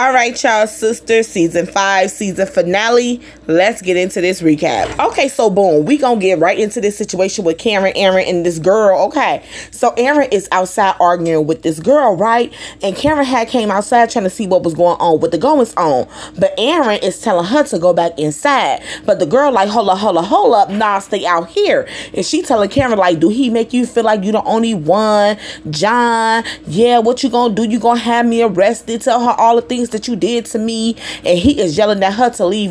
All right, y'all, Sisters, season 5, season finale. Let's get into this recap. Okay, so boom, we gonna get right into this situation with Karen, Aaron, and this girl. Okay, so Aaron is outside arguing with this girl, right? And Karen had came outside trying to see what was going on with the goings on. But Aaron is telling her to go back inside. But the girl like, hold up, nah, stay out here. And she telling Karen like, do he make you feel like you the only one? John, yeah, what you gonna do? You gonna have me arrested? Tell her all the things that you did to me. And he is yelling at her to leave.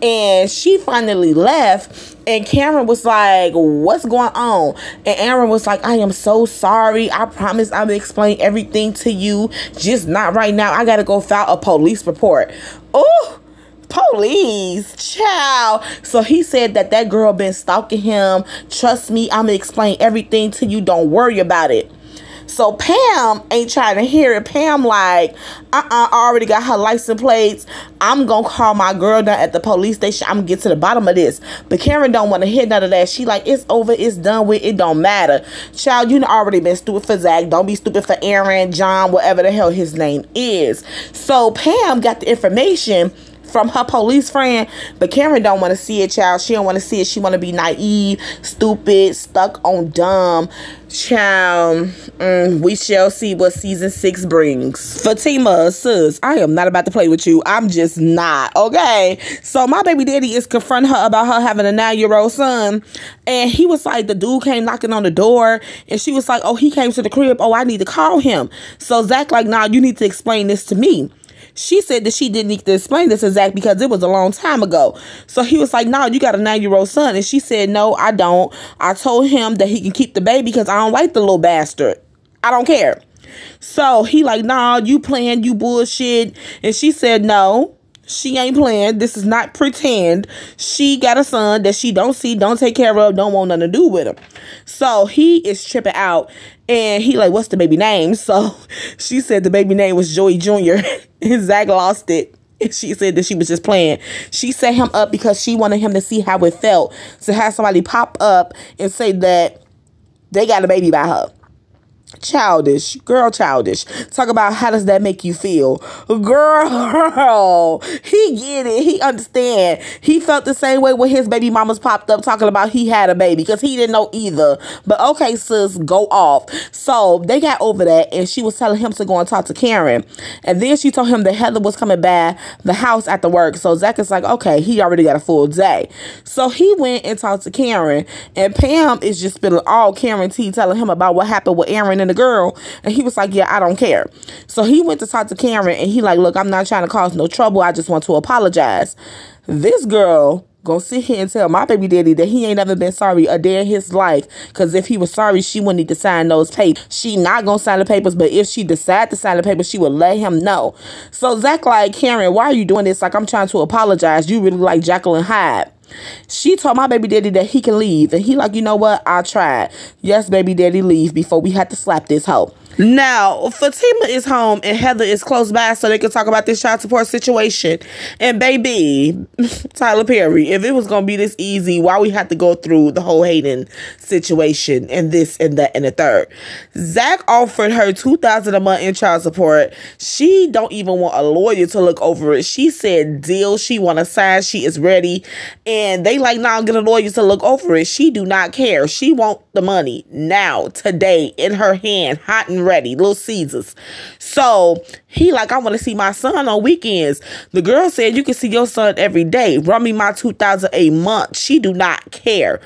And she finally left. And Karen was like, what's going on? And Aaron was like, I am so sorry. I promise I will explain everything to you. Just not right now. I gotta go file a police report. Oh, police, child. So he said that girl been stalking him. Trust me, I'm gonna explain everything to you. Don't worry about it. So Pam ain't trying to hear it. Pam like, I already got her license plates. I'm going to call my girl down at the police station. I'm going to get to the bottom of this. But Karen don't want to hear none of that. She like, it's over. It's done with. It don't matter. Child, you already been stupid for Zach. Don't be stupid for Aaron, John, whatever the hell his name is. So Pam got the information from her police friend, but Karen don't want to see it, child. She don't want to see it. She want to be naive, stupid, stuck on dumb. Child, we shall see what season 6 brings. Fatima, sis, I am not about to play with you. I'm just not, okay? So my baby daddy is confronting her about her having a 9-year-old son, and he was like, the dude came knocking on the door, and she was like, oh, he came to the crib. Oh, I need to call him. So Zach like, nah, you need to explain this to me. She said that she didn't need to explain this to Zach because it was a long time ago. So he was like, no, you got a 9-year-old son. And she said, no, I don't. I told him that he can keep the baby because I don't like the little bastard. I don't care. So he like, nah, you playing, you bullshit. And she said, no, she ain't playing. This is not pretend. She got a son that she don't see, don't take care of, don't want nothing to do with him. So he is tripping out. And he like, what's the baby name? So she said the baby name was Joey Jr. And Zach lost it. And she said that she was just playing. She set him up because she wanted him to see how it felt to have somebody pop up and say that they got a baby by her. Childish, girl, childish. Talk about how does that make you feel, girl? He get it. He understand. He felt the same way when his baby mamas popped up talking about he had a baby because he didn't know either. But okay, sis, go off. So they got over that, and she was telling him to go and talk to Karen, and then she told him that Heather was coming by the house after work. So Zach is like, okay, he already got a full day. So he went and talked to Karen, and Pam is just spilling all Karen tea, telling him about what happened with Aaron and the girl. And he was like, yeah, I don't care. So he went to talk to Karen, and he like, look, I'm not trying to cause no trouble. I just want to apologize. This girl gonna sit here and tell my baby daddy that he ain't never been sorry a day in his life, because if he was sorry, she wouldn't need to sign those papers. She not gonna sign the papers, but if she decide to sign the papers, she would let him know. So Zach like, Karen, why are you doing this? Like, I'm trying to apologize. You really like Jekyll and Hyde. She told my baby daddy that he can leave, and he like, you know what, I tried. Yes, baby daddy, leave before we had to slap this hoe. Now, Fatima is home and Heather is close by so they can talk about this child support situation. And baby, Tyler Perry, if it was going to be this easy, why we had to go through the whole Hayden situation and this and that and the third? Zach offered her $2,000 a month in child support. She don't even want a lawyer to look over it. She said deal. She want to sign. She is ready. And they like, now get a lawyer to look over it. She do not care. She want the money now, today, in her hand, hot and ready, Little Caesars. So he like, I want to see my son on weekends. The girl said, you can see your son every day. Run me my $2,000 a month. She do not care.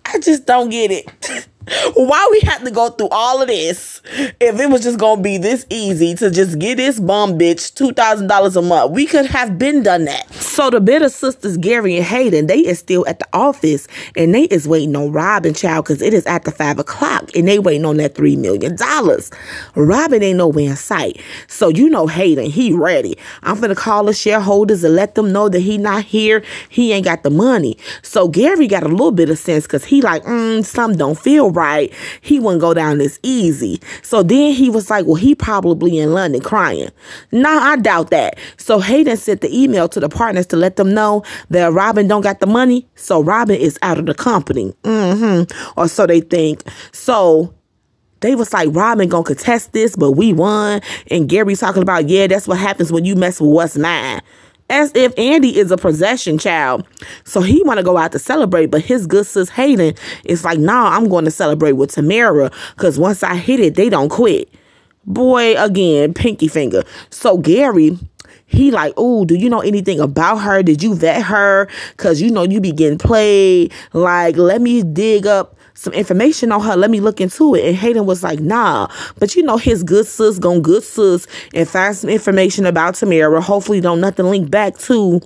I just don't get it. Why we have to go through all of this if it was just gonna be this easy to just get this bum bitch $2,000 a month? We could have been done that. So the bitter sisters, Gary and Hayden, they is still at the office, and they is waiting on Robin, child, because it is after 5 o'clock, and they waiting on that $3 million. Robin ain't nowhere in sight. So you know Hayden, he ready. I'm finna call the shareholders and let them know that he not here. He ain't got the money. So Gary got a little bit of sense, because he like, something don't feel right. He wouldn't go down this easy. So then he was like, well, he probably in London crying. Nah, I doubt that. So Hayden sent the email to the partners to let them know that Robin don't got the money. So Robin is out of the company. Or so they think. So they was like, Robin gonna contest this, but we won. And Gary talking about, yeah, that's what happens when you mess with what's mine. As if Andy is a possession child. So he want to go out to celebrate, but his good sis Hayden is like, nah, I'm going to celebrate with Tamara, because once I hit it, they don't quit. Boy, again, pinky finger. So Gary, he like, oh, do you know anything about her? Did you vet her? Because you know you be getting played. Like, let me dig up some information on her. Let me look into it. And Hayden was like, nah. But you know, his good sis gonna good sis and find some information about Tamara. Hopefully don't nothing link back to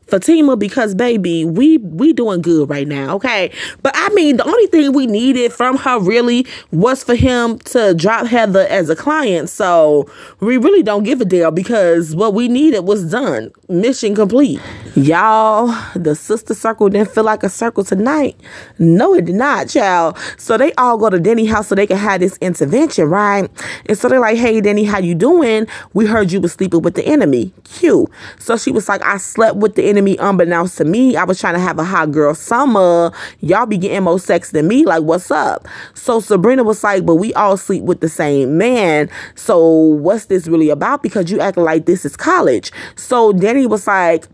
Fatima, because baby, we doing good right now, okay? But I mean, the only thing we needed from her really was for him to drop Heather as a client. So we really don't give a damn, because what we needed was done. Mission complete. Y'all, the sister circle didn't feel like a circle tonight. No, it did not, child. So they all go to Denny's house so they can have this intervention, right? And so they're like, hey, Denny, how you doing? We heard you was sleeping with the enemy. Cute. So she was like, I slept with the enemy unbeknownst to me. I was trying to have a hot girl summer. Y'all be getting more sex than me. Like, what's up? So Sabrina was like, but we all sleep with the same man. So what's this really about? Because you acting like this is college. So Denny was like,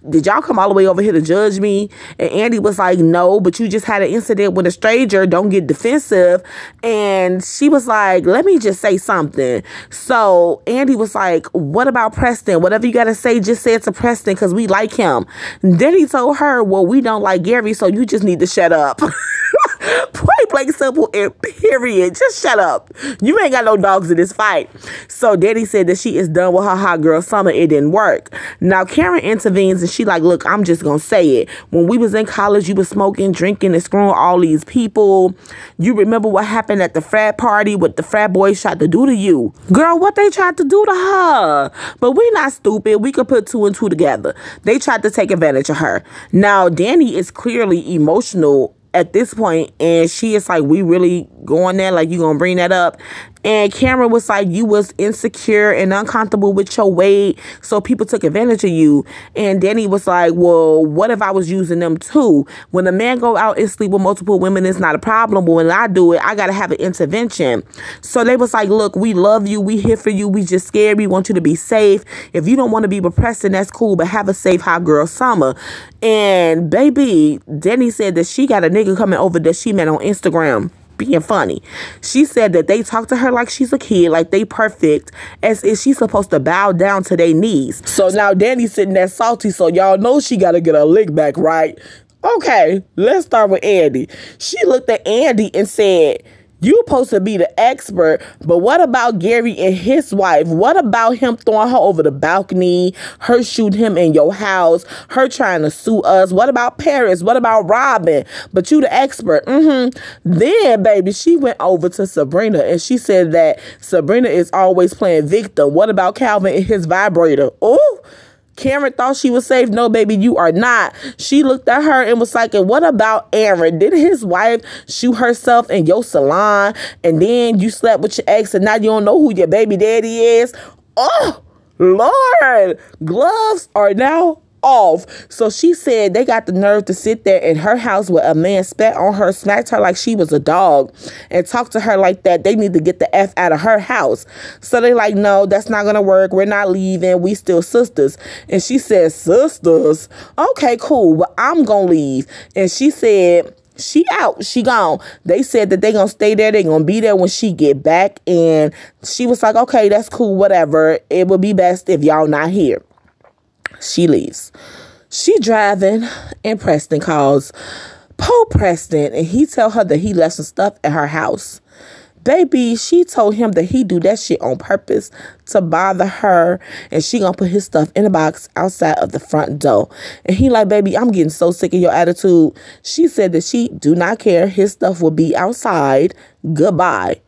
did y'all come all the way over here to judge me? And Andy was like, no, but you just had an incident with a stranger. Don't get defensive. And she was like, let me just say something. So Andy was like, what about Preston? Whatever you got to say, just say it to Preston, because we like him. Then he told her, well, we don't like Gary, so you just need to shut up. Point blank simple and period. Just shut up. You ain't got no dogs in this fight. So Daddy said that she is done with her hot girl summer. It didn't work. Now Karen intervenes and she like, look, I'm just gonna say it. When we was in college, you was smoking, drinking, and screwing all these people. You remember what happened at the frat party, what the frat boys tried to do to you. Girl, what they tried to do to her. But we not stupid. We could put two and two together. They tried to take advantage of her. Now Danny is clearly emotional at this point, and she is like, we really going there? Like, you gonna bring that up? And Cameron was like, you was insecure and uncomfortable with your weight, so people took advantage of you. And Danny was like, well, what if I was using them too? When a man go out and sleep with multiple women, it's not a problem, but when I do it, I gotta have an intervention. So they was like, look, we love you, we here for you, we just scared, we want you to be safe. If you don't want to be with Preston, that's cool, but have a safe hot girl summer. And baby, Danny said that she got a nigga coming over that she met on Instagram being funny. She said that they talk to her like she's a kid, like they perfect, as if she's supposed to bow down to their knees. So now Danny's sitting there salty, so y'all know she gotta get a lick back, right? Okay, let's start with Andy. She looked at Andy and said, you supposed to be the expert, but what about Gary and his wife? What about him throwing her over the balcony, her shooting him in your house, her trying to sue us? What about Paris? What about Robin? But you the expert. Then, baby, she went over to Sabrina and she said that Sabrina is always playing victim. What about Calvin and his vibrator? Oh, Karen thought she was safe. No, baby, you are not. She looked at her and was like, and what about Aaron? Did his wife shoot herself in your salon? And then you slept with your ex and now you don't know who your baby daddy is? Oh, Lord. Gloves are now off. So she said they got the nerve to sit there in her house where a man spat on her, smacked her like she was a dog, and talk to her like that. They need to get the F out of her house. So they like, no, that's not gonna work. We're not leaving. We still sisters. And she said, sisters? Okay, cool. Well, I'm gonna leave. And she said, she out, she gone. They said that they gonna stay there, they gonna be there when she get back. And she was like, okay, that's cool, whatever. It would be best if y'all not here. She leaves. She driving and Preston calls Poe Preston and he tell her that he left some stuff at her house. Baby, she told him that he do that shit on purpose to bother her, and she gonna put his stuff in a box outside of the front door. And he like, baby, I'm getting so sick of your attitude. She said that she do not care. His stuff will be outside. Goodbye.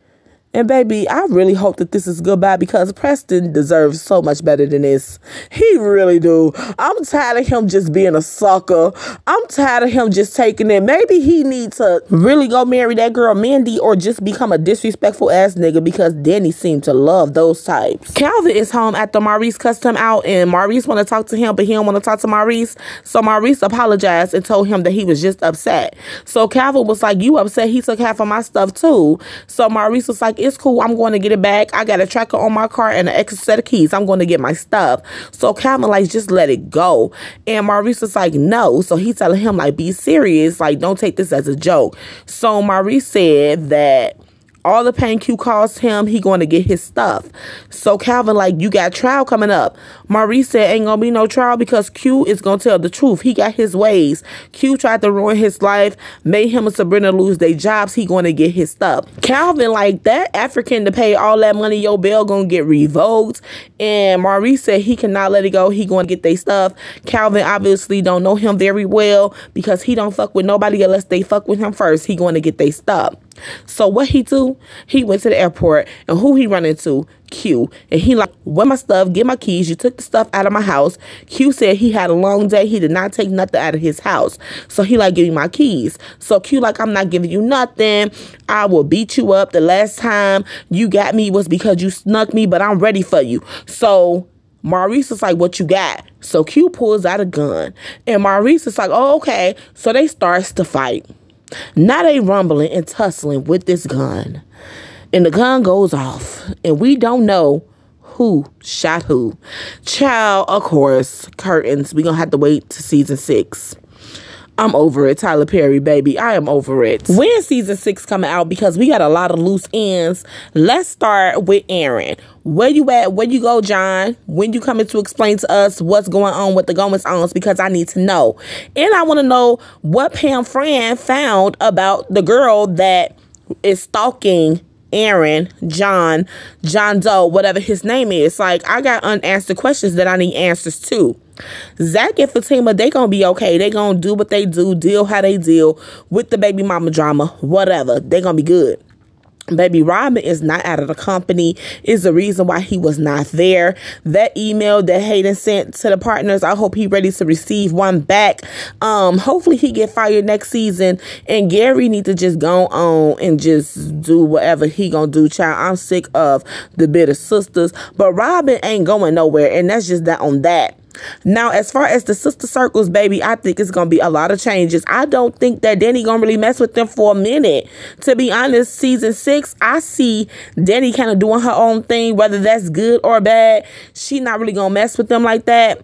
And baby, I really hope that this is goodbye because Preston deserves so much better than this. He really do. I'm tired of him just being a sucker. I'm tired of him just taking it. Maybe he needs to really go marry that girl Mandy or just become a disrespectful ass nigga because Danny seemed to love those types. Calvin is home after Maurice cussed him out and Maurice want to talk to him but he don't want to talk to Maurice. So Maurice apologized and told him that he was just upset. So Calvin was like, you upset? He took half of my stuff too. So Maurice was like, it's cool. I'm going to get it back. I got a tracker on my car and an extra set of keys. I'm going to get my stuff. So Calvin like, just let it go. And Maurice was like, no. So he telling him like, be serious. Like, don't take this as a joke. So Maurice said that all the pain Q caused him, he going to get his stuff. So Calvin like, you got trial coming up. Maurice said, ain't gonna be no trial because Q is gonna tell the truth. He got his ways. Q tried to ruin his life, made him and Sabrina lose their jobs. He going to get his stuff. Calvin like, that African to pay all that money, your bail gonna get revoked. And Maurice said he cannot let it go. He going to get their stuff. Calvin obviously don't know him very well because he don't fuck with nobody unless they fuck with him first. He going to get their stuff. So what he do? He went to the airport and who he run into? Q. And he like, where my stuff? Get my keys. You took the stuff out of my house. Q said he had a long day. He did not take nothing out of his house. So he like, give me my keys. So Q like, I'm not giving you nothing. I will beat you up. The last time you got me was because you snuck me, but I'm ready for you. So Maurice is like, what you got? So Q pulls out a gun. And Maurice is like, oh, okay. So they starts to fight. Now they rumbling and tussling with this gun. And the gun goes off. And we don't know who shot who. Child, of course, curtains. We gonna have to wait to season 6. I'm over it, Tyler Perry, baby. I am over it. When season 6 coming out? Because we got a lot of loose ends. Let's start with Aaron. Where you at? Where you go, John? When you coming to explain to us what's going on with the goings-ons? Because I need to know. And I want to know what Pam Fran found about the girl that is stalking Aaron, John Doe, whatever his name is. Like, I got unanswered questions that I need answers to. Zach and Fatima, they gonna be okay. They gonna do what they do, deal how they deal with the baby mama drama, whatever. They gonna be good. Baby Robin is not out of the company, is the reason why he was not there. That email that Hayden sent to the partners, I hope he ready to receive one back. Hopefully he get fired next season. And Gary need to just go on and just do whatever he gonna do, child. I'm sick of the bitter sisters. But Robin ain't going nowhere, and that's just that on that. Now, as far as the sister circles, baby, I think it's going to be a lot of changes. I don't think that Danny going to really mess with them for a minute. To be honest, season 6, I see Danny kind of doing her own thing, whether that's good or bad. She not really going to mess with them like that.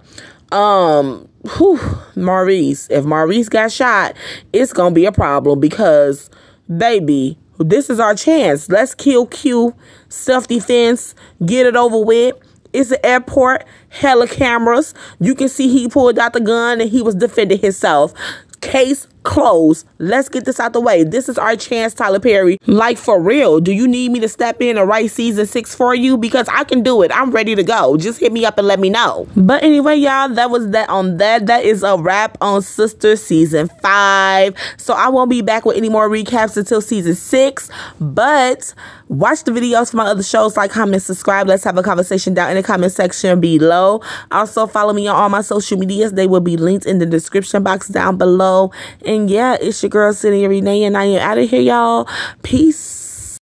Maurice. If Maurice got shot, it's going to be a problem because, baby, this is our chance. Let's kill Q, self-defense, get it over with. It's an airport, hella cameras. You can see he pulled out the gun and he was defending himself. Case closed. Let's get this out the way. This is our chance, Tyler Perry. Like, for real, do you need me to step in and write season 6 for you? Because I can do it. I'm ready to go. Just hit me up and let me know. But anyway, y'all, that was that on that. That is a wrap on Sistas season 5. So I won't be back with any more recaps until season 6. But watch the videos for my other shows. Like, comment, subscribe. Let's have a conversation down in the comment section below. Also, follow me on all my social medias. They will be linked in the description box down below. And yeah, it's your girl, Cindy Renee, and I am out of here, y'all. Peace.